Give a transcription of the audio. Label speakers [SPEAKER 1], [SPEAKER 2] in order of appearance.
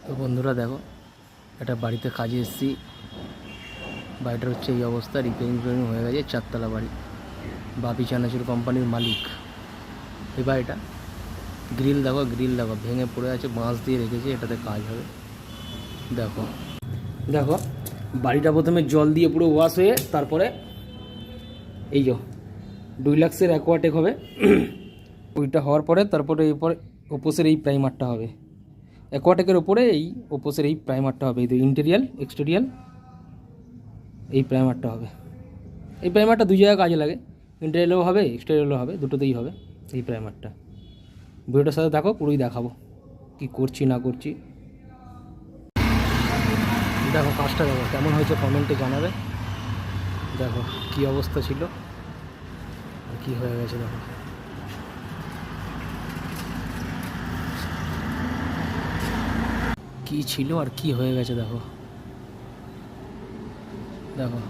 [SPEAKER 1] তো বন্ধুরা দেখো, একটা বাড়িতে কাজে এসেছি। বাড়িটার হচ্ছে এই অবস্থা, রিপেয়ারিং হয়ে গেছে। 4 তলা বাড়ি, বাপি চানাচুর কোম্পানির মালিক এই বাড়িটা। গ্রিল দেখো ভেঙে পড়ে আছে, বাঁশ দিয়ে রেখেছে, এটাতে কাজ হবে। দেখো দেখো বাড়িটা প্রথমে জল দিয়ে পুরো ওয়াশ হয়ে, তারপরে এই যে ডুইলাক্সের অ্যাকোয়াটেক হবে। ওইটা হওয়ার পরে তারপরে এরপরে ওপোসের এই প্রাইমারটা হবে। অ্যাকোয়াটেকের ওপরে এই ওপোসের এই প্রাইমারটা হবে। এই ইন্টেরিয়াল এক্সটেরিয়াল এই প্রাইমারটা হবে। এই প্রাইমারটা দুই জায়গায় কাজে লাগে, ইন্টেরিয়ালও হবে এক্সটেরিয়ালও হবে, দুটোতেই হবে এই প্রাইমারটা। ভিডিওটার সাথে দেখো, পুরোই দেখাবো কি করছি না করছি। দেখো কাজটা দেখো কেমন হয়েছে, কমেন্টে জানাবে। দেখো কি অবস্থা ছিল আর কি হয়ে গেছে। দেখো কি ছিল আর কি হয়ে গেছে। দেখো দেখো